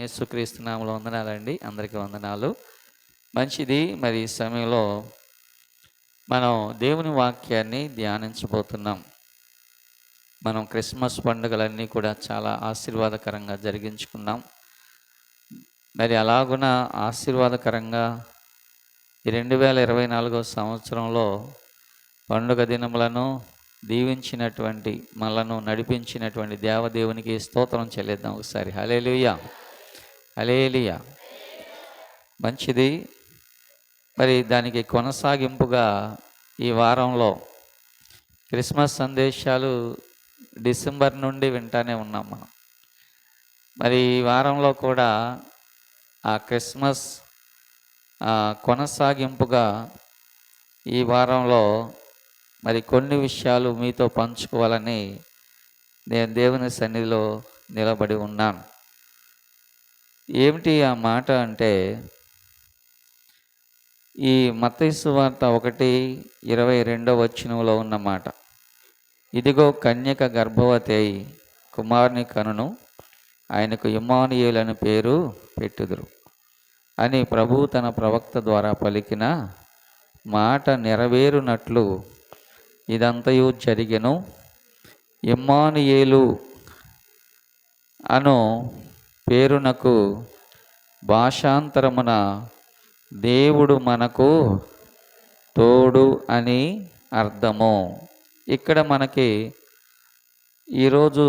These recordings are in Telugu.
యేసుక్రీస్తు నామములో వందనాలండి. అందరికీ వందనాలు. మంచిది. మరి ఈ సమయంలో మనం దేవుని వాక్యాన్ని ధ్యానించబోతున్నాం. మనం క్రిస్మస్ పండుగలన్నీ కూడా చాలా ఆశీర్వాదకరంగా జరిగించుకున్నాం. మరి అలాగున ఆశీర్వాదకరంగా ఈ 2024 సంవత్సరంలో పండుగ దినములను దీవించినటువంటి మనలను నడిపించినటువంటి దేవదేవునికి స్తోత్రం చెల్లిద్దాం. ఒకసారి హల్లెలూయా, హల్లెలూయా. మంచిది. మరి దానికి కొనసాగింపుగా ఈ వారంలో క్రిస్మస్ సందేశాలు డిసెంబర్ నుండి వింటానే ఉన్నాం మనం. మరి ఈ వారంలో కూడా ఆ క్రిస్మస్ కొనసాగింపుగా ఈ వారంలో మరి కొన్ని విషయాలు మీతో పంచుకోవాలని నేను దేవుని సన్నిధిలో నిలబడి ఉన్నాను. ఏమిటి ఆ మాట అంటే, ఈ మత్తయి సువార్త 1:22 ఉన్న మాట. ఇదిగో కన్యక గర్భవతి అయి కుమారుని కనును, ఆయనకు ఇమ్మానుయేలు అని పేరు పెట్టుదురు అని ప్రభువు తన ప్రవక్త ద్వారా పలికిన మాట నెరవేరునట్లు ఇదంతయు జరిగెను. ఇమ్మానుయేలు అను పేరునకు భాషాంతరమున దేవుడు మనకు తోడు అని అర్థము. ఇక్కడ మనకి ఈరోజు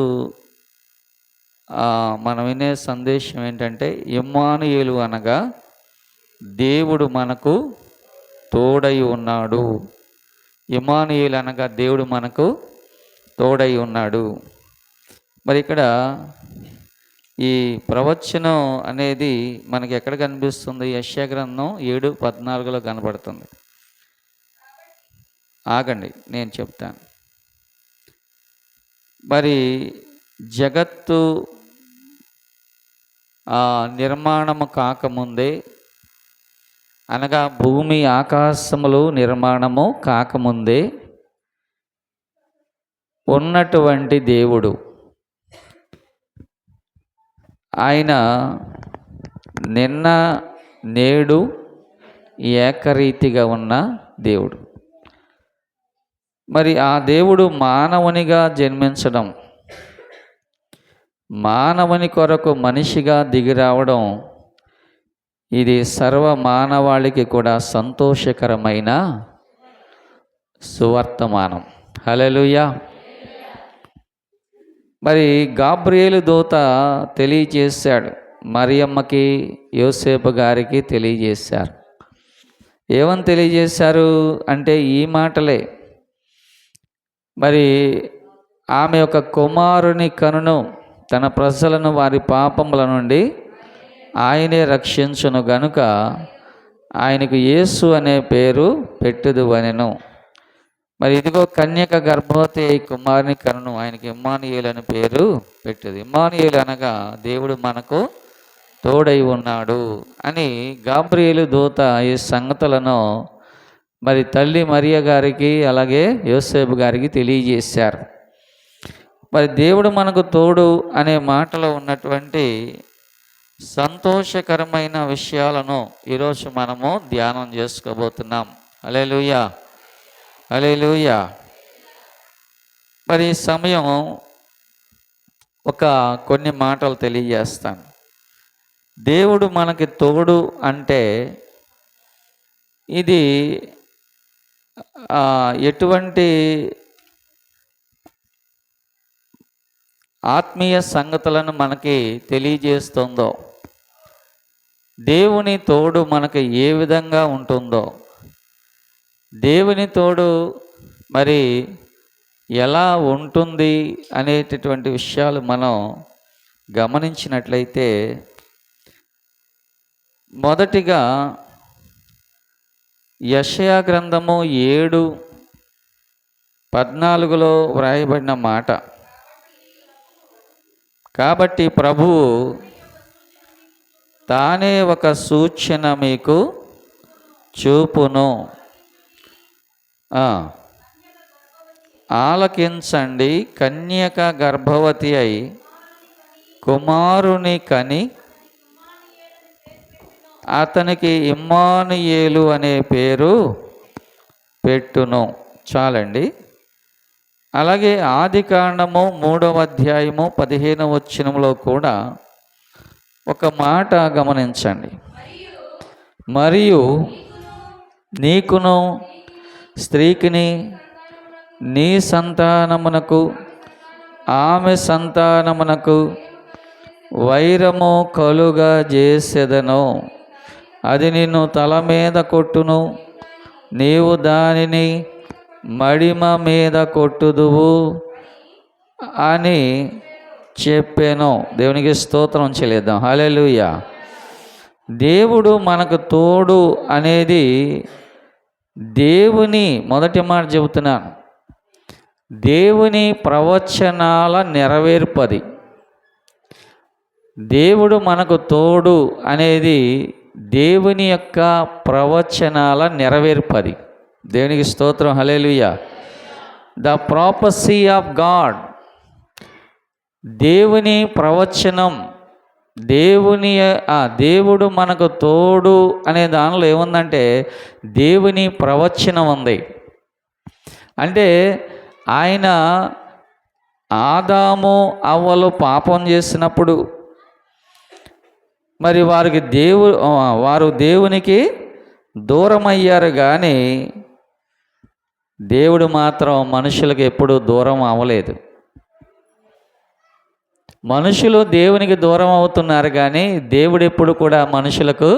మనం వినే సందేశం ఏంటంటే, ఇమ్మానుయేలు అనగా దేవుడు మనకు తోడై ఉన్నాడు. ఇమ్మానుయేలు అనగా దేవుడు మనకు తోడై ఉన్నాడు. మరి ఇక్కడ ఈ ప్రవచనం అనేది మనకి ఎక్కడ కనిపిస్తుంది? యెషయా గ్రంథం 7:14 కనబడుతుంది. ఆగండి, నేను చెప్తాను. మరి జగత్తు నిర్మాణము కాకముందే, అనగా భూమి ఆకాశములు నిర్మాణము కాకముందే ఉన్నటువంటి దేవుడు, ఆయన నిన్న నేడు ఏకరీతిగా ఉన్న దేవుడు. మరి ఆ దేవుడు మానవునిగా జన్మించడం, మానవుని కొరకు మనిషిగా దిగిరావడం, ఇది సర్వ మానవాళికి కూడా సంతోషకరమైన సువర్తమానం. హల్లెలూయా. మరి గాబ్రియేలు దూత తెలియజేశాడు, మరియమ్మకి యోసేపు గారికి తెలియజేశారు. ఏమని తెలియజేశారు అంటే ఈ మాటలే. మరి ఆమె యొక్క కుమారుని కనును, తన ప్రజలను వారి పాపముల నుండి ఆయనే రక్షించును గనుక ఆయనకు యేసు అనే పేరు పెట్టుదువనెను. మరి ఇదిగో కన్యక గర్భవతి అయి కుమారుని కనును, ఆయనకి ఇమ్మానుయేలు అని పేరు పెట్టదు. ఇమ్మానుయేలు అనగా దేవుడు మనకు తోడై ఉన్నాడు అని గాబ్రియేలు దూత ఈ సంగతులను మరి తల్లి మరియ గారికి అలాగే యోసేపు గారికి తెలియజేశారు. మరి దేవుడు మనకు తోడు అనే మాటలో ఉన్నటువంటి సంతోషకరమైన విషయాలను ఈరోజు మనము ధ్యానం చేసుకోబోతున్నాం. హల్లెలూయా, హల్లెలూయా. మరి ఈ సమయం కొన్ని మాటలు తెలియజేస్తాను. దేవుడు మనకి తోడు అంటే ఇది ఎటువంటి ఆత్మీయ సంగతులను మనకి తెలియజేస్తుందో, దేవుని తోడు మనకి ఏ విధంగా ఉంటుందో, దేవుని తోడు మరి ఎలా ఉంటుంది అనేటటువంటి విషయాలు మనం గమనించినట్లయితే, మొదటిగా యెషయా గ్రంథము 7:14 వ్రాయబడిన మాట, కాబట్టి ప్రభువు తానే ఒక సూచన మీకు చూపును, ఆలకించండి. కన్యక గర్భవతి అయి కుమారుని కని అతనికి ఇమ్మానుయేలు అనే పేరు పెట్టును. చాలండి. అలాగే ఆదికాండము 3వ అధ్యాయము 15వ వచనంలో కూడా ఒక మాట గమనించండి. మరియు నీకును స్త్రీకిని నీ సంతానమునకు ఆమె సంతానమునకు వైరము కలుగజేసెదను. అది నిన్ను తల మీద కొట్టును, నీవు దానిని మడిమ మీద కొట్టుదువు అని చెప్పాను. దేవునికి స్తోత్రం చెల్లిద్దాం. హల్లెలూయా. దేవుడు మనకు తోడు అనేది దేవుని, మొదటి మాట చెబుతున్నాను, దేవుని ప్రవచనాల నెరవేర్పది. దేవుడు మనకు తోడు అనేది దేవుని యొక్క ప్రవచనాల నెరవేర్పది. దేవునికి స్తోత్రం. హల్లెలూయా. ద ప్రాపసీ ఆఫ్ గాడ్, దేవుని ప్రవచనం, దేవుడు మనకు తోడు అనే దానిలో ఏముందంటే దేవుని ప్రవచనం ఉంది. అంటే ఆయన ఆదాము అవ్వలు పాపం చేసినప్పుడు మరి వారు దేవునికి దూరం అయ్యారు, కానీ దేవుడు మాత్రం మనుషులకు ఎప్పుడూ దూరం అవ్వలేదు. మనుషులు దేవునికి దూరం అవుతున్నారు, కానీ దేవుడు ఎప్పుడు కూడా మనుషులకు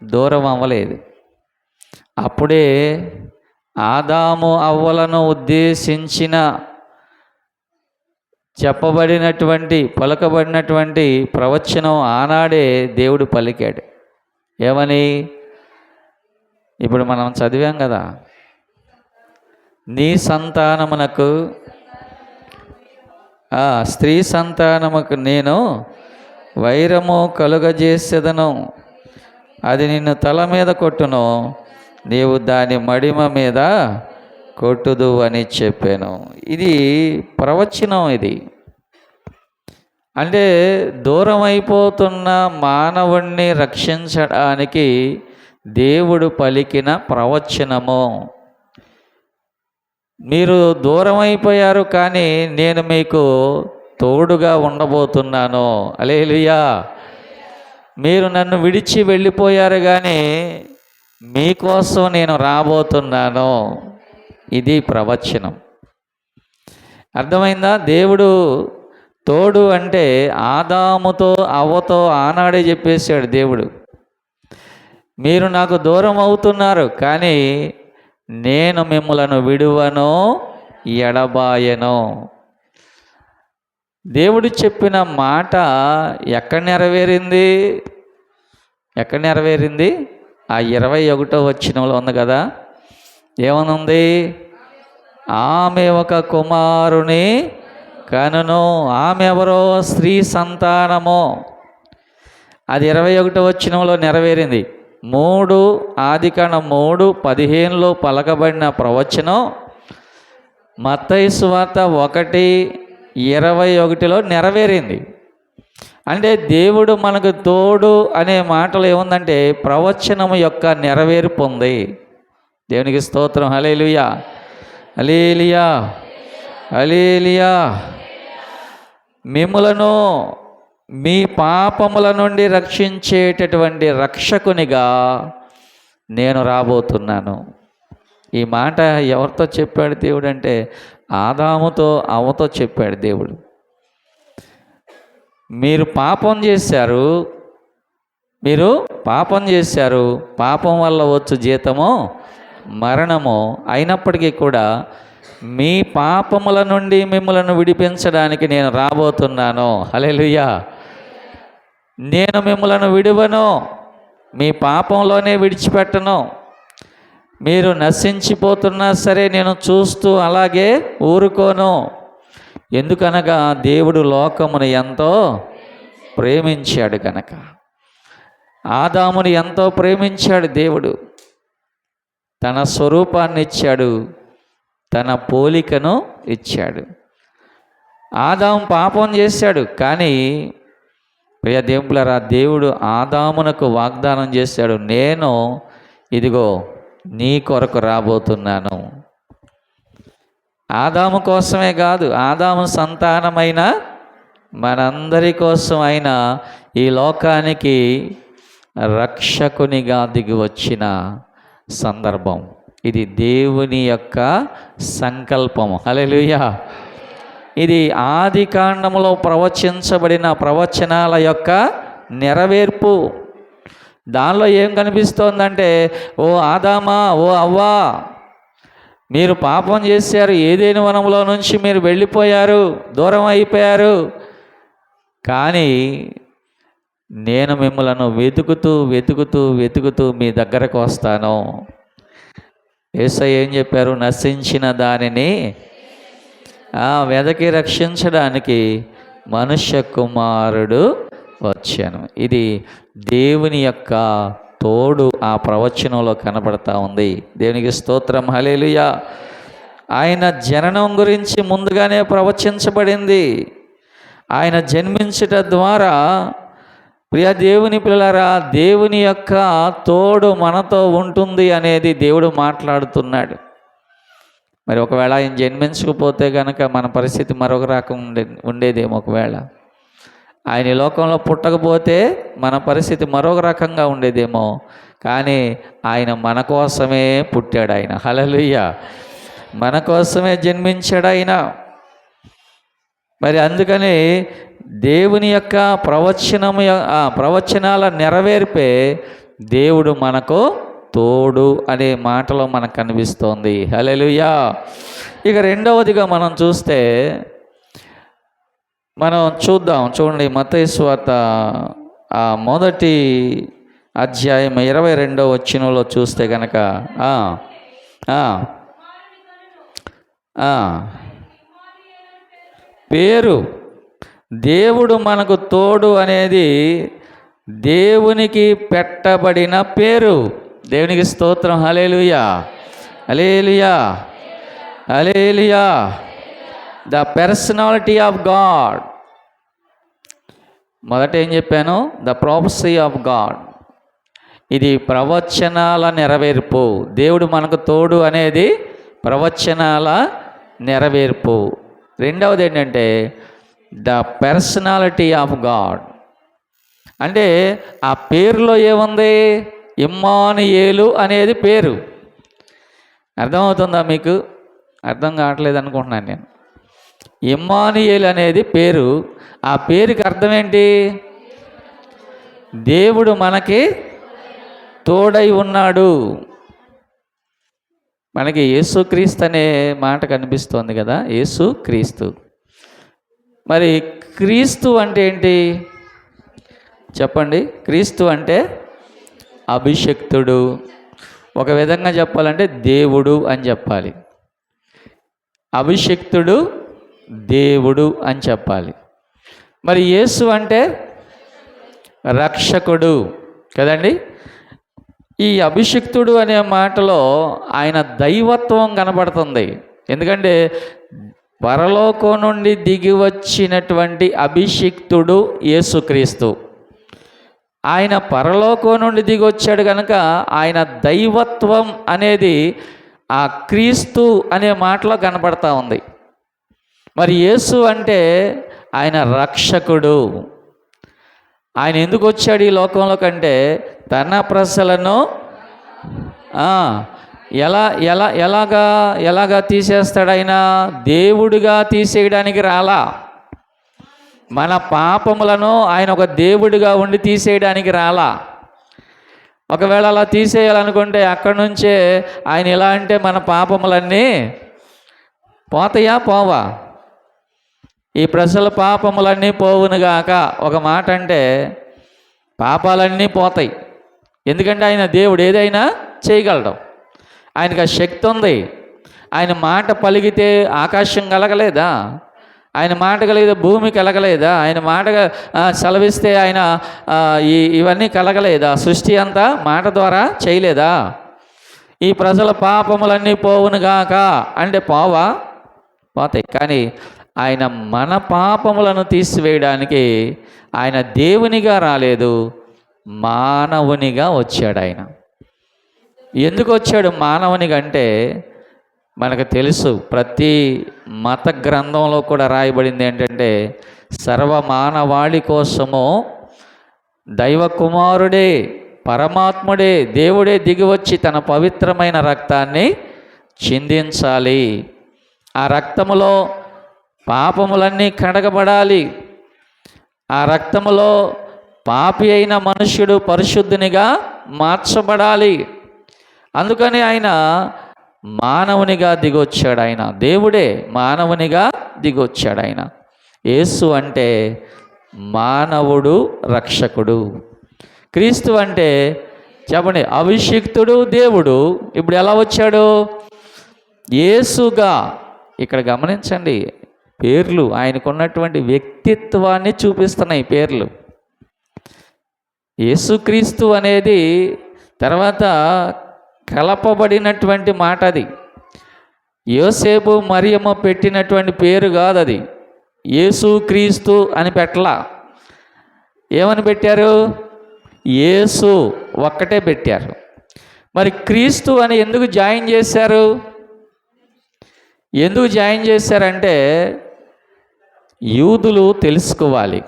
దూరం అవ్వలేదు. అప్పుడే ఆదాము అవ్వలను ఉద్దేశించిన పలకబడినటువంటి ప్రవచనం ఆనాడే దేవుడు పలికాడు. ఏమని? ఇప్పుడు మనం చదివాం కదా, నీ సంతానమునకు స్త్రీ సంతానముకు నేను వైరము కలుగజేసేదను, అది నిన్ను తల మీద కొట్టును, నీవు దాని మడిమ మీద కొట్టుదు అని చెప్పాను. ఇది ప్రవచనం. ఇది అంటే దూరం అయిపోతున్న మానవుణ్ణి రక్షించడానికి దేవుడు పలికిన ప్రవచనము. మీరు దూరం అయిపోయారు, కానీ నేను మీకు తోడుగా ఉండబోతున్నాను. హల్లెలూయా. మీరు నన్ను విడిచి వెళ్ళిపోయారు, కానీ మీకోసం నేను రాబోతున్నాను. ఇది ప్రవచనం. అర్థమైందా? దేవుడు తోడు అంటే ఆదాముతో అవ్వతో ఆనాడే చెప్పేశాడు దేవుడు, మీరు నాకు దూరం అవుతున్నారు, కానీ నేను మిమ్మలను విడువను, ఎడబాయను. దేవుడు చెప్పిన మాట ఎక్కడ నెరవేరింది? ఆ 21వ వచనంలో ఉంది కదా. ఏమనుంది? ఆమె ఒక కుమారుని కనును. ఆమె ఎవరో? స్త్రీ సంతానము. అది 21వ వచనంలో నెరవేరింది. ఆదికాండం 3:15లో పలకబడిన ప్రవచనం మత్తయి సువార్త 1:21లో నెరవేరింది. అంటే దేవుడు మనకు తోడు అనే మాటలు ఏముందంటే ప్రవచనము యొక్క నెరవేర్పు ఉంది. దేవునికి స్తోత్రం. హల్లెలూయా, హల్లెలూయా, హల్లెలూయా. మిమ్ములను మీ పాపముల నుండి రక్షించేటటువంటి రక్షకునిగా నేను రాబోతున్నాను. ఈ మాట ఎవరితో చెప్పాడు దేవుడు అంటే ఆదాముతో అవ్వతో చెప్పాడు దేవుడు. మీరు పాపం చేశారు, పాపం వల్ల వచ్చు జీతము మరణము. అయినప్పటికీ కూడా మీ పాపముల నుండి మిమ్మలను విడిపించడానికి నేను రాబోతున్నాను. హల్లెలూయా. నేను మిమ్మలను విడువను, మీ పాపంలోనే విడిచిపెట్టను. మీరు నశించిపోతున్నా సరే నేను చూస్తూ అలాగే ఊరుకోను. ఎందుకనగా దేవుడు లోకమును ఎంతో ప్రేమించాడు కనుక. ఆదాముని ఎంతో ప్రేమించాడు దేవుడు. తన స్వరూపాన్ని ఇచ్చాడు, తన పోలికను ఇచ్చాడు. ఆదాము పాపం చేశాడు, కానీ ప్రియ దేవులారా, దేవుడు ఆదామునకు వాగ్దానం చేశాడు, నేను ఇదిగో నీ కొరకు రాబోతున్నాను. ఆదాము కోసమే కాదు, ఆదాము సంతానమైన మనందరి కోసం ఆయన ఈ లోకానికి రక్షకునిగా దిగి వచ్చిన సందర్భం. ఇది దేవుని యొక్క సంకల్పము. హల్లెలూయా. ఇది ఆది కాండములో ప్రవచించబడిన ప్రవచనాల యొక్క నెరవేర్పు. దానిలో ఏం కనిపిస్తోందంటే, ఓ ఆదామా, ఓ అవ్వా, మీరు పాపం చేశారు, ఏదైనా వనంలో నుంచి మీరు వెళ్ళిపోయారు, దూరం అయిపోయారు. కానీ నేను మిమ్మలను వెతుకుతూ వెతుకుతూ వెతుకుతూ మీ దగ్గరకు వస్తాను. యేసయ్య ఏం చెప్పారు? నశించిన దానిని వెదకి రక్షించడానికి మనుష్య కుమారుడు వచ్చాను. ఇది దేవుని యొక్క తోడు ఆ ప్రవచనంలో కనబడతా ఉంది. దేవునికి స్తోత్రం, హల్లెలూయా. ఆయన జననం గురించి ముందుగానే ప్రవచించబడింది. ఆయన జన్మించుట ద్వారా ప్రియ దేవుని పిల్లలారా, దేవుని యొక్క తోడు మనతో ఉంటుంది అనేది దేవుడు మాట్లాడుతున్నాడు. మరి ఒకవేళ ఆయన జన్మించకపోతే కనుక మన పరిస్థితి మరొక రకం ఉండేదేమో. ఒకవేళ ఆయన ఈ లోకంలో పుట్టకపోతే మన పరిస్థితి మరొక రకంగా ఉండేదేమో. కానీ ఆయన మన కోసమే పుట్టాడు. ఆయన హల్లెలూయా, మన కోసమే జన్మించాడు ఆయన. మరి అందుకని దేవుని యొక్క ప్రవచనాల నెరవేర్పే దేవుడు మనకు తోడు అనే మాటలో మనకు కనిపిస్తోంది. హల్లెలూయా. ఇక రెండవదిగా మనం చూస్తే, మనం చూడండి మత్తయి సువార్త మొదటి అధ్యాయం 22వ వచనంలో చూస్తే కనుక పేరు దేవుడు మనకు తోడు అనేది దేవునికి పెట్టబడిన పేరు. దేవునికి స్తోత్రం, hallelujah, hallelujah, hallelujah. The personality of God. మొదట ఏం చెప్పాను? The prophecy of God. ఇది ప్రవచనాల నెరవేర్పు. దేవుడు మనకు తోడు అనేది ప్రవచనాల నెరవేర్పు. రెండవది ఏంటంటే ద పర్సనాలిటీ ఆఫ్ గాడ్. అంటే ఆ పేరులో ఏముంది? ఇమ్మానుయేలు అనేది పేరు. అర్థమవుతుందా మీకు? అర్థం కావట్లేదు అనుకుంటున్నాను నేను. ఇమ్మానుయేలు అనేది పేరు. ఆ పేరుకి అర్థం ఏంటి? దేవుడు మనకి తోడై ఉన్నాడు. మనకి యేసుక్రీస్తు అనే మాట కనిపిస్తోంది కదా, యేసుక్రీస్తు. మరి క్రీస్తు అంటే ఏంటి చెప్పండి? క్రీస్తు అంటే అభిషిక్తుడు. ఒక విధంగా చెప్పాలంటే దేవుడు అని చెప్పాలి. అభిషిక్తుడు దేవుడు అని చెప్పాలి. మరి యేసు అంటే రక్షకుడు కదండి. ఈ అభిషిక్తుడు అనే మాటలో ఆయన దైవత్వం కనబడుతుంది. ఎందుకంటే పరలోకం నుండి దిగి వచ్చినటువంటి అభిషిక్తుడు యేసుక్రీస్తు. ఆయన పరలోకం నుండి దిగి వచ్చాడు కనుక ఆయన దైవత్వం అనేది ఆ క్రీస్తు అనే మాటలో కనబడతా ఉంది. మరి యేసు అంటే ఆయన రక్షకుడు. ఆయన ఎందుకు వచ్చాడు ఈ లోకంలో కంటే తన ప్రజలను ఎలాగా తీసేస్తాడు? ఆయన దేవుడిగా తీసేయడానికి రాలా. మన పాపములను ఆయన ఒక దేవుడిగా ఉండి తీసేయడానికి రాలా. ఒకవేళ అలా తీసేయాలనుకుంటే అక్కడి నుంచే ఆయన ఎలా అంటే మన పాపములన్నీ పోతాయా? పోవా? ఈ ప్రజల పాపములన్నీ పోవునుగాక ఒక మాట అంటే పాపాలన్నీ పోతాయి. ఎందుకంటే ఆయన దేవుడు, ఏదైనా చేయగలడు. ఆయనకు ఆ శక్తి ఉంది. ఆయన మాట పలికితే ఆకాశం కలగలేదా? ఆయన మాట కలిగితే భూమి కలగలేదా? ఆయన మాట సెలవిస్తే ఆయన ఇవన్నీ కలగలేదా? సృష్టి అంతా మాట ద్వారా చేయలేదా? ఈ ప్రజల పాపములన్నీ పోవునుగాక అంటే పోతాయి. కానీ ఆయన మన పాపములను తీసివేయడానికి ఆయన దేవునిగా రాలేదు, మానవునిగా వచ్చాడు. ఆయన ఎందుకు వచ్చాడు మానవునిగా అంటే మనకు తెలుసు, ప్రతి మత గ్రంథంలో కూడా రాయబడింది ఏంటంటే సర్వమానవాళి కోసము దైవ కుమారుడే, పరమాత్ముడే, దేవుడే దిగివచ్చి తన పవిత్రమైన రక్తాన్ని చిందించాలి. ఆ రక్తములో పాపములన్నీ కడగబడాలి. ఆ రక్తములో పాపి అయిన మనుష్యుడు పరిశుద్ధునిగా మార్చబడాలి. అందుకని ఆయన మానవునిగా దిగొచ్చాడు. ఆయన దేవుడే మానవునిగా దిగొచ్చాడు. ఆయన యేసు అంటే మానవుడు రక్షకుడు. క్రీస్తు అంటే చెప్పండి అభిషిక్తుడు దేవుడు. ఇప్పుడు ఎలా వచ్చాడు? యేసుగా. ఇక్కడ గమనించండి, పేర్లు ఆయనకున్నటువంటి వ్యక్తిత్వాన్ని చూపిస్తున్నాయి పేర్లు. యేసుక్రీస్తు అనేది తర్వాత కలపబడినటువంటి మాట. అది యోసేపు మరియమ్మ పెట్టినటువంటి పేరు కాదు. అది యేసుక్రీస్తు అని పెట్టలా. ఏమని పెట్టారు? యేసు ఒక్కటే పెట్టారు. మరి క్రీస్తు అని ఎందుకు జాయిన్ చేశారు? ఎందుకు జాయిన్ చేశారంటే యూదులు తెలుసుకోవాలి.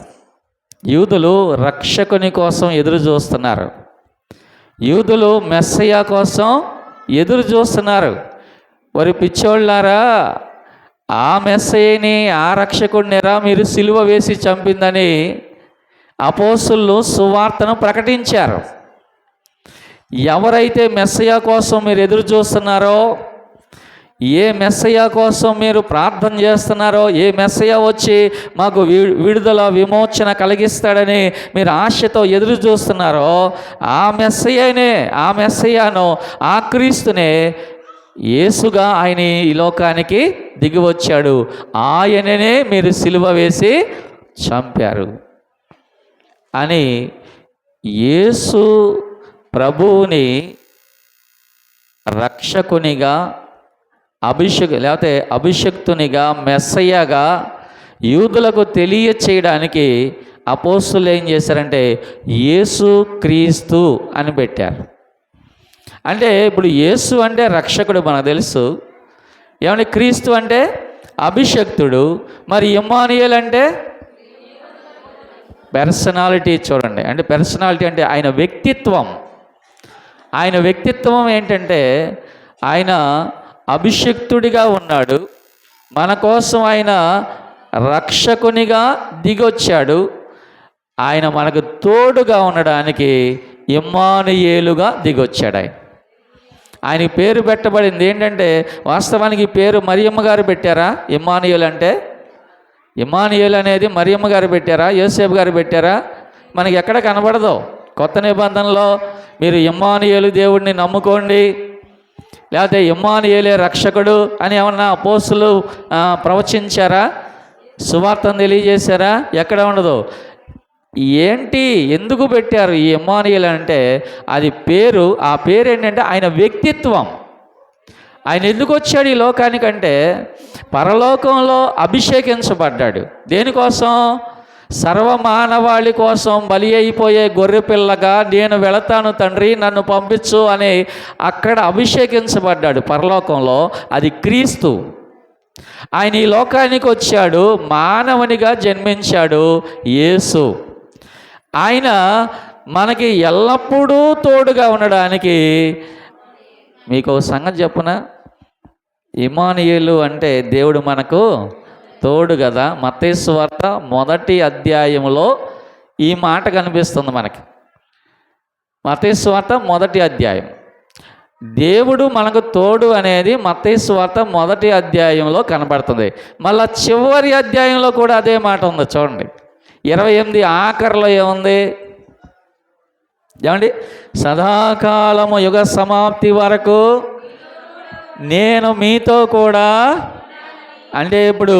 యూదులు రక్షకుని కోసం ఎదురు చూస్తున్నారు. యూదులు మెస్సయ్య కోసం ఎదురు చూస్తున్నారు. వారి పిచ్చోళ్ళారా, ఆ మెస్సయ్యని, ఆ రక్షకుడినిరా మీరు సిలువ వేసి చంపిందని అపోస్తులు సువార్తను ప్రకటించారు. ఎవరైతే మెస్సయ్య కోసం మీరు ఎదురు చూస్తున్నారో, ఏ మెస్సయ్య కోసం మీరు ప్రార్థన చేస్తున్నారో, ఏ మెస్సయ్య వచ్చి మాకు విడుదల విమోచన కలిగిస్తాడని మీరు ఆశతో ఎదురు చూస్తున్నారో, ఆ మెస్సయ్యను, ఆ క్రీస్తునే యేసుగా ఆయన ఈ లోకానికి దిగి వచ్చాడు. ఆయననే మీరు సిలువ వేసి చంపారు అని యేసు ప్రభువుని రక్షకునిగా, లేకపోతే అభిషక్తునిగా, మెస్సయ్యగా యూదులకు తెలియచేయడానికి అపోస్తులు ఏం చేశారంటే యేసు క్రీస్తు అని పెట్టారు. అంటే ఇప్పుడు యేసు అంటే రక్షకుడు మనకు తెలుసు. ఏమంటే క్రీస్తు అంటే అభిషక్తుడు. మరి ఇమ్మానుయేల్ అంటే పర్సనాలిటీ. చూడండి, అంటే పర్సనాలిటీ అంటే ఆయన వ్యక్తిత్వం. ఆయన వ్యక్తిత్వం ఏంటంటే ఆయన అభిషక్తుడిగా ఉన్నాడు, మన కోసం ఆయన రక్షకునిగా దిగొచ్చాడు. ఆయన మనకు తోడుగా ఉండడానికి ఇమ్మానుయేలుగా దిగొచ్చాడు. ఆయన పేరు పెట్టబడింది ఏంటంటే, వాస్తవానికి పేరు మరియమ్మ గారు పెట్టారా? ఇమ్మానుయేల్ అంటే ఇమ్మానుయేల్ అనేది మరియమ్మ గారు పెట్టారా? యోసేపు గారు పెట్టారా? మనకి ఎక్కడ కనబడదు. కొత్త నిబంధనలో మీరు ఇమ్మానుయేలు దేవుడిని నమ్ముకోండి, లేకపోతే ఇమ్మానుయేలే రక్షకుడు అని ఏమన్నా అపోస్తులు ప్రవచించారా? సువార్తను తెలియజేశారా? ఎక్కడ ఉండదు. ఏంటి, ఎందుకు పెట్టారు ఈ ఇమ్మానుయేల్ అంటే అది పేరు. ఆ పేరు ఏంటంటే ఆయన వ్యక్తిత్వం. ఆయన ఎందుకు వచ్చాడు ఈ లోకానికంటే పరలోకంలో అభిషేకించబడ్డాడు. దేనికోసం? సర్వమానవాళి కోసం బలి అయిపోయే గొర్రెపిల్లగా నేను వెళతాను తండ్రి నన్ను పంపించు అని అక్కడ అభిషేకించబడ్డాడు పరలోకంలో. అది క్రీస్తు. ఆయన ఈ లోకానికి వచ్చాడు, మానవునిగా జన్మించాడు యేసు. ఆయన మనకి ఎల్లప్పుడూ తోడుగా ఉండడానికి మీకు సంగతి చెప్పునా, ఇమ్మానుయేలు అంటే దేవుడు మనకు తోడు కదా. మత్తయి సువార్త 1వ అధ్యాయంలో ఈ మాట కనిపిస్తుంది మనకి. మత్తయి సువార్త 1వ అధ్యాయం, దేవుడు మనకు తోడు అనేది మత్తయి సువార్త 1వ అధ్యాయంలో కనబడుతుంది. మళ్ళా చివరి అధ్యాయంలో కూడా అదే మాట ఉంది. చూడండి 28 ఆఖరిలో ఏముంది? ఏమండి? సదాకాలము యుగ సమాప్తి వరకు నేను మీతో కూడా. అంటే ఇప్పుడు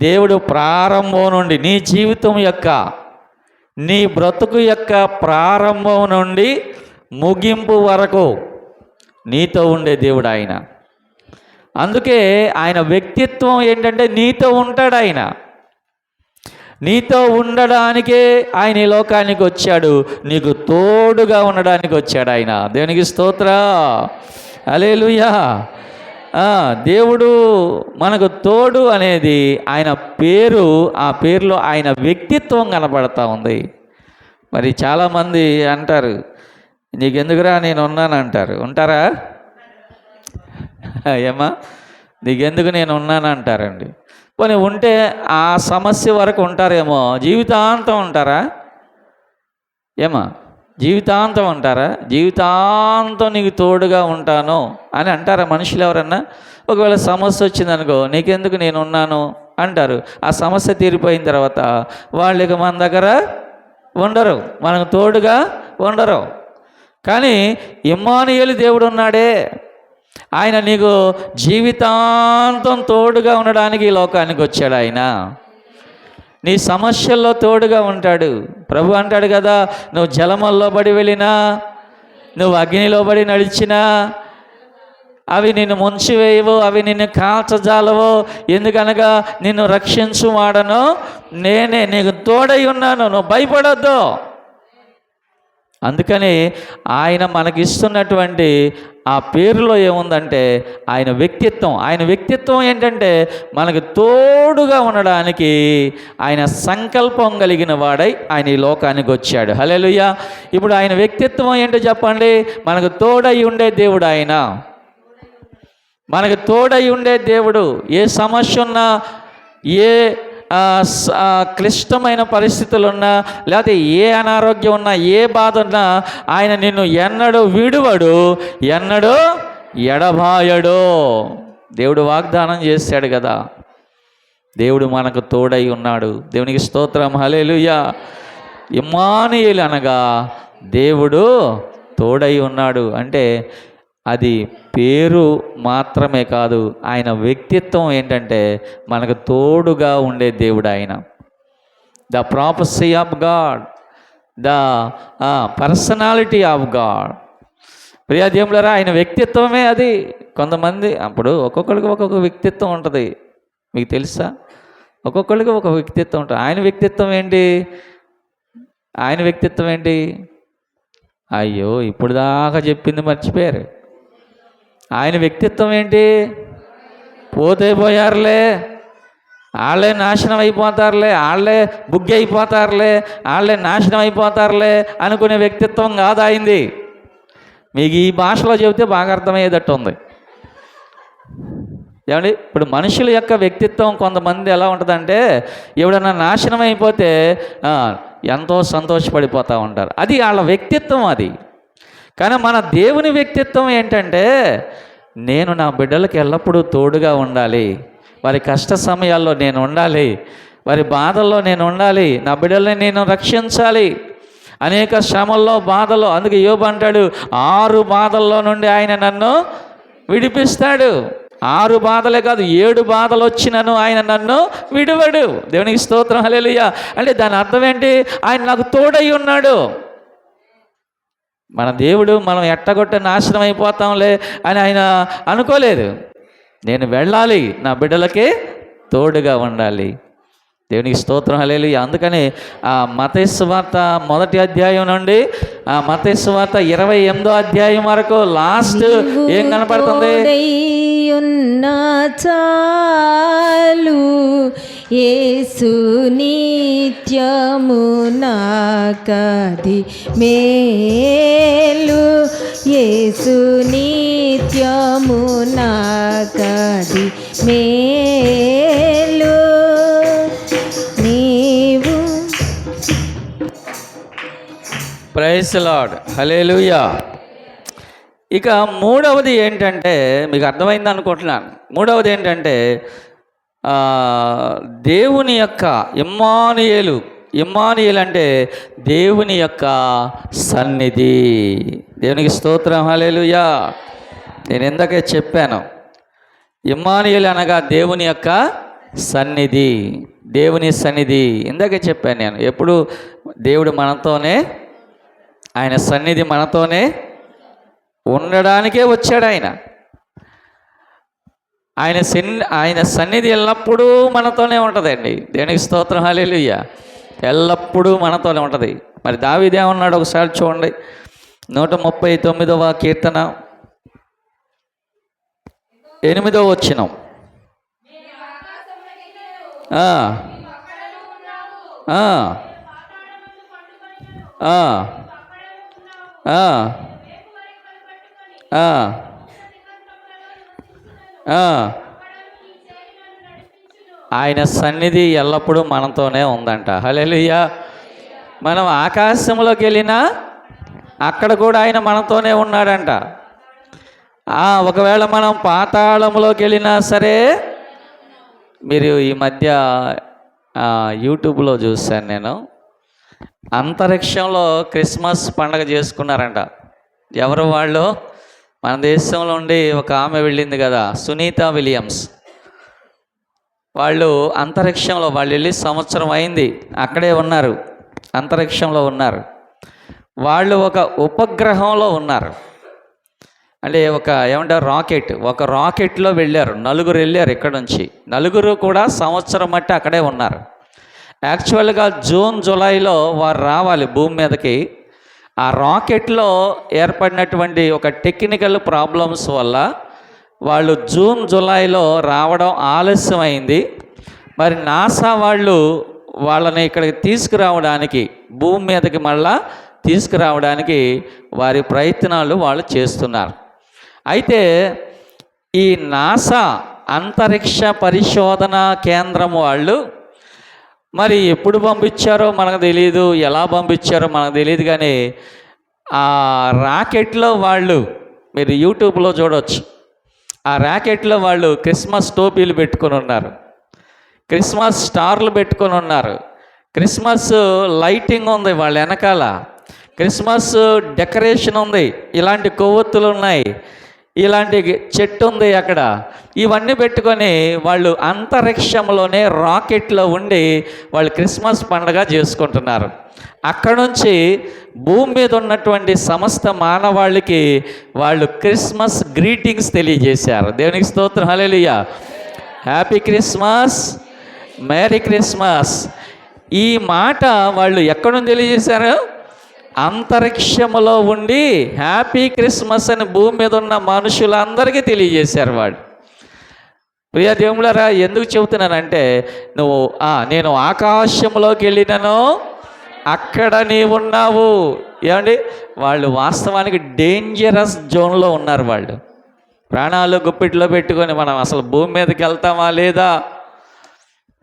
దేవుడు ప్రారంభం నుండి నీ జీవితం యొక్క, నీ బ్రతుకు యొక్క ప్రారంభం నుండి ముగింపు వరకు నీతో ఉండే దేవుడు ఆయన. అందుకే ఆయన వ్యక్తిత్వం ఏంటంటే నీతో ఉంటాడు. ఆయన నీతో ఉండడానికే ఆయన ఈ లోకానికి వచ్చాడు, నీకు తోడుగా ఉండడానికి వచ్చాడు ఆయన. దేవునికి స్తోత్ర, హల్లెలూయా. దేవుడు మనకు తోడు అనేది ఆయన పేరు, ఆ పేరులో ఆయన వ్యక్తిత్వం కనబడతా ఉంది. మరి చాలామంది అంటారు, నీకెందుకురా నేను ఉన్నాను అంటారు. ఉంటారా? ఏమా నీకెందుకు నేను ఉన్నాను అంటారండి. పోనీ ఉంటే ఆ సమస్య వరకు ఉంటారేమో, జీవితాంతం ఉంటారా? ఏమా జీవితాంతం ఉంటారా? జీవితాంతం నీకు తోడుగా ఉంటాను అని అంటారా మనుషులు ఎవరన్నా? ఒకవేళ సమస్య వచ్చిందనుకో, నీకెందుకు నేను ఉన్నాను అంటారు. ఆ సమస్య తీరిపోయిన తర్వాత వాళ్ళు ఇక మన దగ్గర ఉండరు, మనకు తోడుగా ఉండరు. కానీ ఇమ్మానుయేలు దేవుడు ఉన్నాడే, ఆయన నీకు జీవితాంతం తోడుగా ఉండడానికి ఈ లోకానికి వచ్చాడు. ఆయన నీ సమస్యల్లో తోడుగా ఉంటాడు. ప్రభు అంటాడు కదా, నువ్వు జలమల్లో పడి వెళ్ళినా, నువ్వు అగ్నిలో పడి నడిచినా అవి నిన్ను ముంచివేయవు, అవి నిన్ను కాల్చజాలవు. ఎందుకనగా నిన్ను రక్షించువాడను నేనే, నీకు తోడై ఉన్నాను, నువ్వు భయపడొద్దు. అందుకని ఆయన మనకిస్తున్నటువంటి ఆ పేరులో ఏముందంటే ఆయన వ్యక్తిత్వం. ఆయన వ్యక్తిత్వం ఏంటంటే మనకు తోడుగా ఉండడానికి ఆయన సంకల్పం కలిగిన వాడై ఆయన ఈ లోకానికి వచ్చాడు. హల్లెలూయా. ఇప్పుడు ఆయన వ్యక్తిత్వం ఏంటో చెప్పండి. మనకు తోడై ఉండే దేవుడు ఆయన, మనకు తోడై ఉండే దేవుడు. ఏ సమస్య ఉన్నా, ఏ క్లిష్టమైన పరిస్థితులు ఉన్నా, లేకపోతే ఏ అనారోగ్యం ఉన్నా, ఏ బాధ ఉన్నా ఆయన నిన్ను ఎన్నడూ విడువడు, ఎన్నడూ ఎడబాయడు. దేవుడు వాగ్దానం చేశాడు కదా, దేవుడు మనకు తోడై ఉన్నాడు. దేవునికి స్తోత్రం, హల్లెలూయా. ఇమ్మానుయేలు అనగా దేవుడు తోడై ఉన్నాడు అంటే అది పేరు మాత్రమే కాదు, ఆయన వ్యక్తిత్వం ఏంటంటే మనకు తోడుగా ఉండే దేవుడు ఆయన. The prophecy of God, the personality of God. ప్రియా దేవులారా, ఆయన వ్యక్తిత్వమే అది. కొంతమంది అప్పుడు ఒక్కొక్కరికి ఒక్కొక్క వ్యక్తిత్వం ఉంటుంది, మీకు తెలుసా? ఒక్కొక్కరికి ఒక వ్యక్తిత్వం ఉంటుంది. ఆయన వ్యక్తిత్వం ఏంటి? ఆయన వ్యక్తిత్వం ఏంటి? అయ్యో, ఇప్పుడు దాకా చెప్పింది మర్చిపోయారు. ఆయన వ్యక్తిత్వం ఏంటి? పోతే పోయారులే, వాళ్ళే నాశనం అయిపోతారులే, వాళ్ళే బుగ్గి అయిపోతారులే, వాళ్ళే నాశనం అయిపోతారులే అనుకునే వ్యక్తిత్వం కాదు ఆయనది. మీకు ఈ భాషలో చెబితే బాగా అర్థమయ్యేటట్టు ఉంది. ఏమండి, ఇప్పుడు మనుషుల యొక్క వ్యక్తిత్వం కొంతమంది ఎలా ఉంటుందంటే, ఎవడన్నా నాశనం అయిపోతే ఎంతో సంతోషపడిపోతూ ఉంటారు. అది వాళ్ళ వ్యక్తిత్వం అది. కానీ మన దేవుని వ్యక్తిత్వం ఏంటంటే, నేను నా బిడ్డలకు ఎల్లప్పుడూ తోడుగా ఉండాలి, వారి కష్ట సమయాల్లో నేను ఉండాలి, వారి బాధల్లో నేను ఉండాలి, నా బిడ్డల్ని నేను రక్షించాలి. అనేక శ్రమల్లో, బాధల్లో, అందుకే యోబు అంటాడు, 6 బాధల్లో నుండి ఆయన నన్ను విడిపిస్తాడు. 6 బాధలే కాదు, 7 బాధలు వచ్చినను ఆయన నన్ను విడువడు. దేవునికి స్తోత్రం, హల్లెలూయా. అంటే దాని అర్థం ఏంటి? ఆయన నాకు తోడై ఉన్నాడు. మన దేవుడు మనం ఎట్టగొట్టే నాశనం అయిపోతాంలే అని ఆయన అనుకోలేదు. నేను వెళ్ళాలి, నా బిడ్డలకే తోడుగా ఉండాలి. దేవునికి స్తోత్రం, హల్లెలూయా. అందుకని ఆ మత్తయి సువార్త 1వ అధ్యాయం నుండి ఆ మత్తయి సువార్త 28వ అధ్యాయం వరకు లాస్ట్ ఏం కనపడుతుంది? చాలు యేసు నిత్యము నాకది మేలు, యేసు నిత్యము నాకది మేలు. నీవు ప్రైజ్ లార్డ్, హల్లెలూయా. ఇక మూడవది ఏంటంటే, మీకు అర్థమైంది అనుకుంటున్నాను. మూడవది ఏంటంటే దేవుని యొక్క ఇమ్మానుయేలు. ఇమ్మానుయేలు అంటే దేవుని యొక్క సన్నిధి. దేవునికి స్తోత్రం, హల్లెలూయా. నేను ఇందాకే చెప్పాను, ఇమ్మానుయేలు అనగా దేవుని యొక్క సన్నిధి, దేవుని సన్నిధి. ఇందాకే చెప్పాను నేను. ఎప్పుడు దేవుడు మనతోనే, ఆయన సన్నిధి మనతోనే ఉండడానికే వచ్చాడు ఆయన. ఆయన సన్నిధి ఎల్లప్పుడూ మనతోనే ఉంటుందండి. దేవునికి స్తోత్రం, హల్లెలూయా. ఎల్లప్పుడూ మనతోనే ఉంటుంది. మరి దావీదు ఏమన్నాడు ఒకసారి చూడండి. 139వ కీర్తన 8వ వచనం. ఆయన సన్నిధి ఎల్లప్పుడూ మనతోనే ఉందంట. హల్లెలూయా. మనం ఆకాశంలోకి వెళ్ళినా అక్కడ కూడా ఆయన మనతోనే ఉన్నాడంట. ఒకవేళ మనం పాతాళంలోకి వెళ్ళినా సరే, మీరు ఈ మధ్య యూట్యూబ్లో చూశాను నేను, అంతరిక్షంలో క్రిస్మస్ పండగ చేసుకున్నారంట. ఎవరు వాళ్ళు? మన దేశంలో ఉండి ఒక ఆమె వెళ్ళింది కదా, సునీత విలియమ్స్. వాళ్ళు అంతరిక్షంలో వాళ్ళు వెళ్ళి సంవత్సరం అయింది, అక్కడే ఉన్నారు, అంతరిక్షంలో ఉన్నారు. వాళ్ళు ఒక ఉపగ్రహంలో ఉన్నారు. అంటే ఏమంటారు, ఒక రాకెట్లో వెళ్ళారు. 4 వెళ్ళారు ఇక్కడ నుంచి. 4 కూడా సంవత్సరం మట్టి అక్కడే ఉన్నారు. యాక్చువల్గా జూన్ జూలైలో వారు రావాలి భూమి మీదకి. ఆ రాకెట్లో ఏర్పడినటువంటి ఒక టెక్నికల్ ప్రాబ్లమ్స్ వల్ల వాళ్ళు జూన్ జూలైలో రావడం ఆలస్యమైంది. మరి నాసా వాళ్ళని ఇక్కడికి తీసుకురావడానికి, భూమి మీదకి మళ్ళా తీసుకురావడానికి వారి ప్రయత్నాలు వాళ్ళు చేస్తున్నారు. అయితే ఈ నాసా అంతరిక్ష పరిశోధన కేంద్రం వాళ్ళు మరి ఎప్పుడు పంపించారో మనకు తెలియదు, ఎలా పంపించారో మనకు తెలియదు, కానీ ఆ రాకెట్లో వాళ్ళు, మీరు యూట్యూబ్లో చూడవచ్చు, ఆ రాకెట్లో వాళ్ళు క్రిస్మస్ టోపీలు పెట్టుకొని ఉన్నారు, క్రిస్మస్ స్టార్లు పెట్టుకొని ఉన్నారు, క్రిస్మస్ లైటింగ్ ఉంది వాళ్ళ వెనకాల, క్రిస్మస్ డెకరేషన్ ఉంది, ఇలాంటి కొవ్వొత్తులు ఉన్నాయి, ఇలాంటి చెట్టు ఉంది అక్కడ. ఇవన్నీ పెట్టుకొని వాళ్ళు అంతరిక్షంలోనే రాకెట్లో ఉండి వాళ్ళు క్రిస్మస్ పండుగ చేసుకుంటున్నారు. అక్కడ నుంచి భూమి మీద ఉన్నటువంటి సమస్త మానవాళికి వాళ్ళు క్రిస్మస్ గ్రీటింగ్స్ తెలియజేశారు. దేవునికి స్తోత్రం, hallelujah. Happy Christmas, merry Christmas. ఈ మాట వాళ్ళు ఎక్కడ నుంచి తెలియజేశారు? అంతరిక్షంలో ఉండి హ్యాపీ క్రిస్మస్ అని భూమి మీద ఉన్న మనుషులందరికీ తెలియజేశారు వాళ్ళు. ప్రియ దేవులారా, ఎందుకు చెబుతున్నానంటే, నేను ఆకాశంలోకి వెళ్ళినను అక్కడ నీవున్నావు. ఏమండి, వాళ్ళు వాస్తవానికి డేంజరస్ జోన్లో ఉన్నారు. వాళ్ళు ప్రాణాలు గుప్పిట్లో పెట్టుకొని మనం అసలు భూమి మీదకి వెళ్తామా లేదా,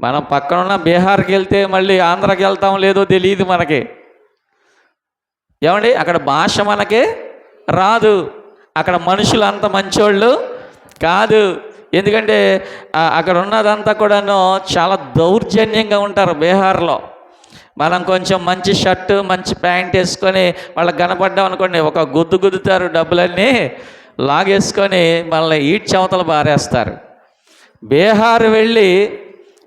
మనం పక్కనున్న బీహార్కి వెళ్తే మళ్ళీ ఆంధ్రాకి వెళ్తాం లేదో తెలియదు మనకి. ఏమండి, అక్కడ భాష మనకి రాదు, అక్కడ మనుషులు అంత మంచోళ్ళు కాదు. ఎందుకంటే అక్కడ ఉన్నదంతా కూడాను చాలా దౌర్జన్యంగా ఉంటారు బీహార్లో. మనం కొంచెం మంచి షర్టు మంచి ప్యాంట్ వేసుకొని వాళ్ళకి కనపడ్డాం అనుకోండి, ఒక గుద్దుతారు, డబ్బులన్నీ లాగేసుకొని మనల్ని ఈడ్చవతలు బారేస్తారు. బీహార్ వెళ్ళి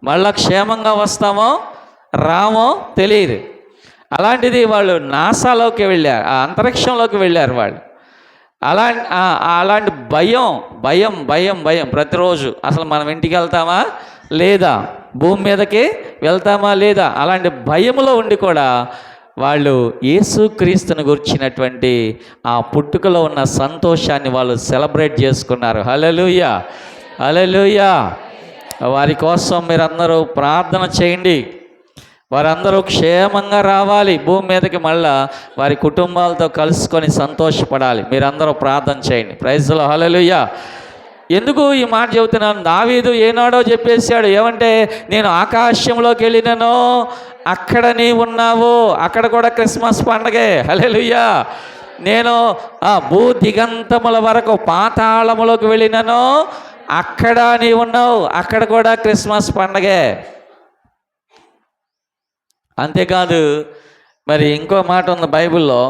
మళ్ళా క్షేమంగా వస్తామో రామో తెలియదు. అలాంటిది వాళ్ళు నాసాలోకి వెళ్ళారు, ఆ అంతరిక్షంలోకి వెళ్ళారు వాళ్ళు. అలాంటి భయం ప్రతిరోజు. అసలు మనం ఇంటికి వెళ్తామా లేదా, భూమి మీదకి వెళ్తామా లేదా, అలాంటి భయంలో ఉండి కూడా వాళ్ళు యేసుక్రీస్తుని గురించినటువంటి ఆ పుట్టుకలో ఉన్న సంతోషాన్ని వాళ్ళు సెలబ్రేట్ చేసుకున్నారు. హల్లెలూయా, హల్లెలూయా. వారి కోసం మీరందరూ ప్రార్థన చేయండి. వారందరూ క్షేమంగా రావాలి భూమి మీదకి, మళ్ళా వారి కుటుంబాలతో కలుసుకొని సంతోషపడాలి. మీరందరూ ప్రార్థన చేయండి. ప్రైజ్ ది లార్డ్, హల్లెలూయా. ఎందుకు ఈ మాట చెబుతున్నాను? దావీదు ఏనాడో చెప్పేశాడు, ఏమంటే నేను ఆకాశంలోకి వెళ్ళినను అక్కడ నీవున్నావు. అక్కడ కూడా క్రిస్మస్ పండగే. హల్లెలూయా. నేను భూ దిగంతముల వరకు పాతాళములోకి వెళ్ళినను అక్కడ నీవున్నావు, అక్కడ కూడా క్రిస్మస్ పండగే. అంతేకాదు, మరి ఇంకో మాట ఉంది బైబిల్లో,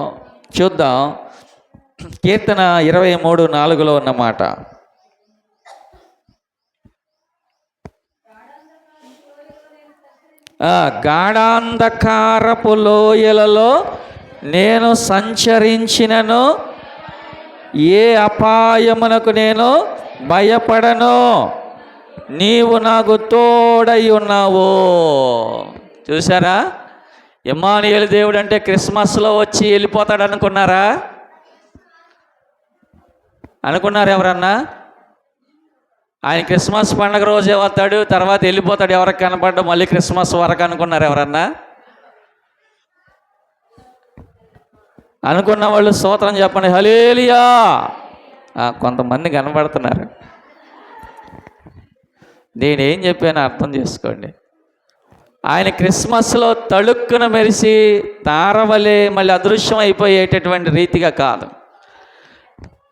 చూద్దాం. కీర్తన 23:4 ఉన్న మాట. గాఢాంధకారపు లోయలలో నేను సంచరించినను ఏ అపాయమునకు నేను భయపడను. నీవు నాకు తోడై ఉన్నావు. చూసారా, ఇమ్మానుయేలు దేవుడు అంటే క్రిస్మస్లో వచ్చి వెళ్ళిపోతాడు అనుకున్నారా? అనుకున్నారు ఎవరన్నా? ఆయన క్రిస్మస్ పండుగ రోజే వస్తాడు, తర్వాత వెళ్ళిపోతాడు, ఎవరికి కనపడ్డా మళ్ళీ క్రిస్మస్ వరకు అనుకున్నారు ఎవరన్నా? అనుకున్న వాళ్ళు స్తోత్రం చెప్పండి, హల్లెలూయా. కొంతమంది కనపడుతున్నారు. నేనేం చెప్పానో అర్థం చేసుకోండి. ఆయన క్రిస్మస్లో తళుక్కున మెరిసి తారవలే మళ్ళీ అదృశ్యం అయిపోయేటటువంటి రీతిగా కాదు.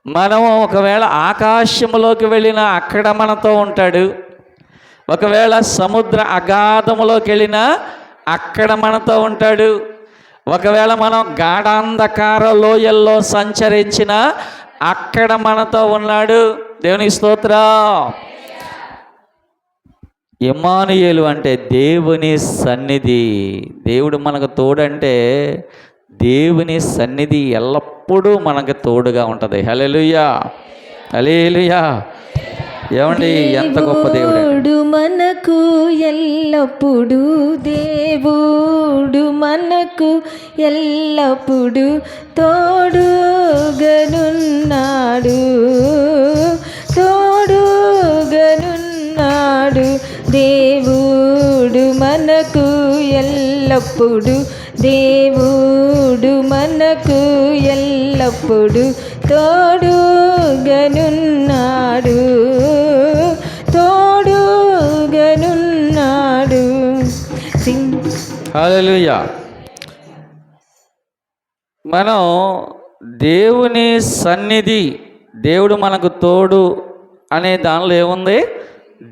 మనం ఒకవేళ ఆకాశంలోకి వెళ్ళినా అక్కడ మనతో ఉంటాడు, ఒకవేళ సముద్ర అగాధములోకి వెళ్ళినా అక్కడ మనతో ఉంటాడు, ఒకవేళ మనం గాఢాంధకార లోయల్లో సంచరించిన అక్కడ మనతో ఉన్నాడు. దేవునికి స్తోత్రం. ఇమ్మానుయేలు అంటే దేవుని సన్నిధి. దేవుడు మనకు తోడంటే దేవుని సన్నిధి ఎల్లప్పుడూ మనకు తోడుగా ఉంటుంది. హల్లెలూయా, హల్లెలూయా. ఏమండి, ఎంత గొప్ప దేవుడు మనకు ఎల్లప్పుడు. దేవుడు మనకు ఎల్లప్పుడు తోడుగనున్నాడు, తోడుగనున్నాడు. దేవుడు మనకు ఎల్లప్పుడు, దేవుడు మనకు ఎల్లప్పుడు తోడుగనున్నాడు, తోడుగనున్నాడు. హల్లెలూయా. మనం దేవుని సన్నిధి, దేవుడు మనకు తోడు అనే దానిలో ఏముంది?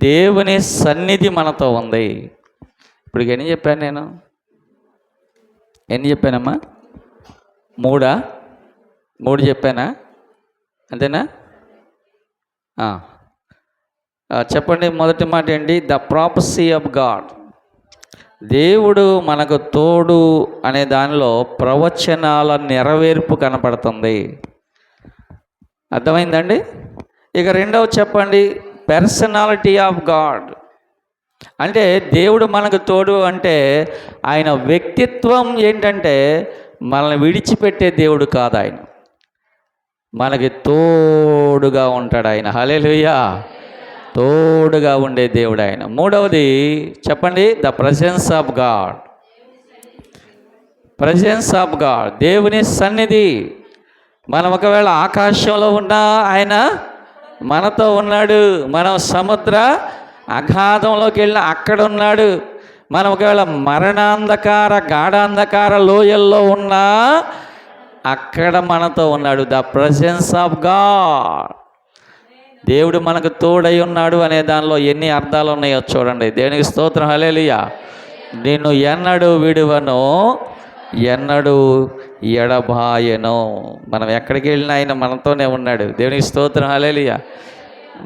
దేవుని సన్నిధి మనతో ఉంది. ఇప్పుడు ఎన్ని చెప్పాను నేను? ఎన్ని చెప్పానమ్మా? మూడు చెప్పానా? అంతేనా? చెప్పండి. మొదటి మాట ఏంటి? The prophecy of God. దేవుడు మనకు తోడు అనే దానిలో ప్రవచనాల నెరవేర్పు కనపడుతుంది. అర్థమైందండి? ఇక రెండవ చెప్పండి, పర్సనాలిటీ ఆఫ్ గాడ్. అంటే దేవుడు మనకు తోడు అంటే ఆయన వ్యక్తిత్వం ఏంటంటే మనల్ని విడిచిపెట్టే దేవుడు కాదు, ఆయన మనకి తోడుగా ఉంటాడు. ఆయన హల్లెలూయా, తోడుగా ఉండే దేవుడు ఆయన. మూడవది చెప్పండి, the presence of God. Presence of God, దేవుని సన్నిధి. మనం ఒకవేళ ఆకాశంలో ఉన్నా ఆయన మనతో ఉన్నాడు, మనం సముద్ర అగాధంలోకి వెళ్ళిన అక్కడ ఉన్నాడు, మనం ఒకవేళ మరణాంధకార గాఢాంధకార లోయల్లో ఉన్నా అక్కడ మనతో ఉన్నాడు. The presence of God. దేవుడు మనకు తోడై ఉన్నాడు అనే దానిలో ఎన్ని అర్థాలు ఉన్నాయో చూడండి. దేవునికి స్తోత్రం, హల్లెలూయా. నిన్ను ఎన్నడూ విడువను, ఎన్నడూ ఎడబాయను. మనం ఎక్కడికి వెళ్ళినా ఆయన మనతోనే ఉన్నాడు. దేవునికి స్తోత్రం, హల్లెలూయా.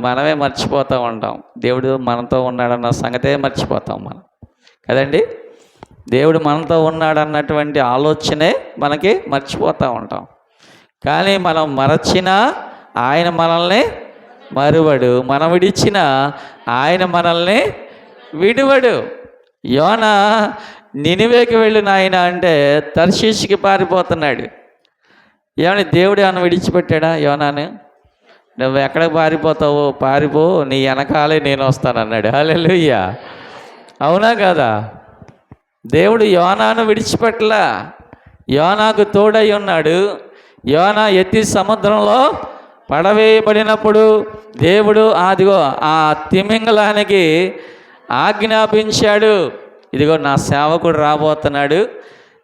మనమే మర్చిపోతూ ఉంటాం, దేవుడు మనతో ఉన్నాడన్న సంగతే మర్చిపోతాం మనం కదండి. దేవుడు మనతో ఉన్నాడన్నటువంటి ఆలోచనే మనకి మర్చిపోతూ ఉంటాం. కానీ మనం మరచినా ఆయన మనల్ని మరువడు, మనం విడిచిన ఆయన మనల్ని విడువడు. యోనా నినివేకి వెళ్ళిన ఆయన అంటే తర్షీషుకి పారిపోతున్నాడు. ఏమని దేవుడు ఏమైనా విడిచిపెట్టాడా యోనాని? నువ్వు ఎక్కడికి పారిపోతావు, పారిపో, నీ వెనకాలే నేను వస్తానన్నాడు. హల్లెలూయా, అవునా కదా? దేవుడు యోనాను విడిచిపెట్టలా, యోనాకు తోడై ఉన్నాడు. యోనా ఎత్తి సముద్రంలో పడవేయబడినప్పుడు దేవుడు అదిగో ఆ తిమింగలానికి ఆజ్ఞాపించాడు, ఇదిగో నా సేవకుడు రాబోతున్నాడు,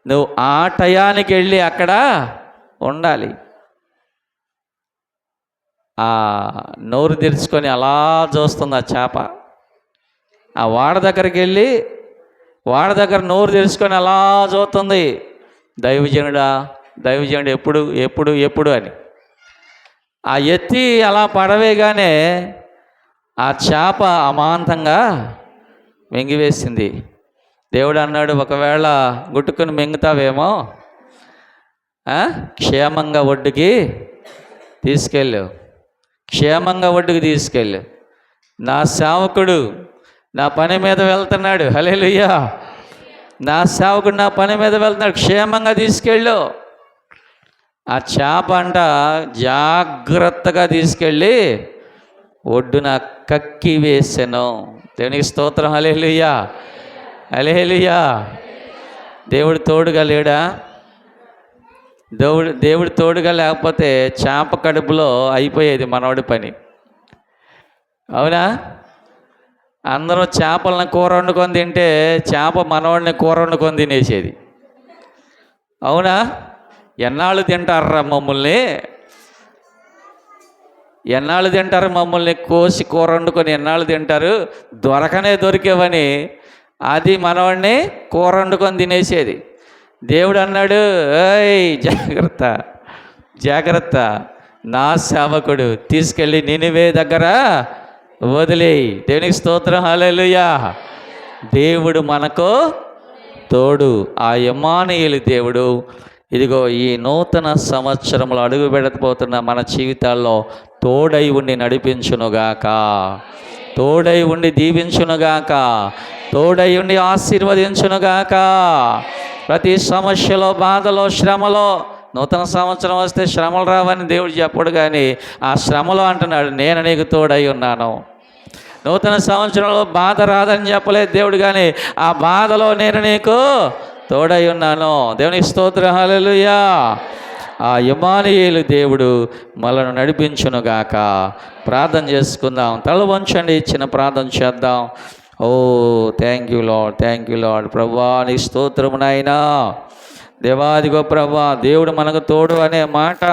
నువ్వు ఆ టయానికి వెళ్ళి అక్కడ ఉండాలి. ఆ నోరు తెరుచుకొని అలా చూస్తుంది ఆ చేప. ఆ వాడ దగ్గరికి వెళ్ళి వాడ దగ్గర నోరు తెరుచుకొని అలా చూస్తుంది, దైవజనుడు ఎప్పుడు ఎప్పుడు ఎప్పుడు అని. ఆ ఎత్తి అలా పడవేగానే ఆ చేప అమాంతంగా మింగివేసింది. దేవుడు అన్నాడు, ఒకవేళ గుట్టుకుని మింగుతావేమో, క్షేమంగా ఒడ్డుకి తీసుకెళ్ళు, క్షేమంగా ఒడ్డుకి తీసుకెళ్ళు. నా సేవకుడు నా పని మీద వెళ్తున్నాడు, హల్లెలూయా. నా సేవకుడు నా పని మీద వెళ్తున్నాడు, క్షేమంగా తీసుకెళ్ళు. ఆ చేప అంట జాగ్రత్తగా తీసుకెళ్ళి ఒడ్డున కక్కి వేసెను. దేవునికి స్తోత్రం, హల్లెలూయా, హల్లెలూయా. దేవుడు తోడుగా లేడా? దేవుడు తోడుగా లేకపోతే చేప కడుపులో అయిపోయేది మనోడి పని, అవునా? అందరూ చేపలను కూర వండుకొని తింటే చేప మనవాడిని కూర వండుకొని తినేసేది, అవునా? ఎన్నాళ్ళు తింటారా మమ్మల్ని? ఎన్నాళ్ళు తింటారు మమ్మల్ని కోసి కూర వండుకొని? ఎన్నాళ్ళు తింటారు? దొరికేవని అది మనవాడిని కూర వండుకొని తినేసేది. దేవుడు అన్నాడు, ఏయ్ జాగ్రత్త జాగ్రత్త, నా సేవకుడు తీసుకెళ్ళి నినివే దగ్గర వదిలేయి. దేవునికి స్తోత్రం, హల్లెలూయా. దేవుడు మనకు తోడు. ఆ ఇమ్మానుయేలు దేవుడు ఇదిగో ఈ నూతన సంవత్సరంలో అడుగు పెడకపోతున్న మన జీవితాల్లో తోడై ఉండి నడిపించునుగాక, తోడై ఉండి దీవించునుగాక, తోడై ఉండి ఆశీర్వదించునుగాక. ప్రతి సమస్యలో, బాధలో, శ్రమలో, నూతన సంవత్సరం వస్తే శ్రమలు రావని దేవుడు చెప్పడు, కానీ ఆ శ్రమలో అంటున్నాడు, నేను నీకు తోడై ఉన్నాను. నూతన సంవత్సరంలో బాధ రాదని చెప్పలేదు దేవుడు, కానీ ఆ బాధలో నేను నీకు తోడై ఉన్నాను. దేవునికి స్తోత్రం, హల్లెలూయా. ఆ ఇమ్మానుయేలు దేవుడు మనల్ని నడిపించునుగాక. ప్రార్థన చేసుకుందాం. తల వంచండి, చిన్న ప్రార్థన చేద్దాం. Oh thank you Lord, thank you Lord. ప్రభువా నీ స్తోత్రము నాయనా. దేవాదిగో ప్రభువా, దేవుడు మనకు తోడు అనే మాట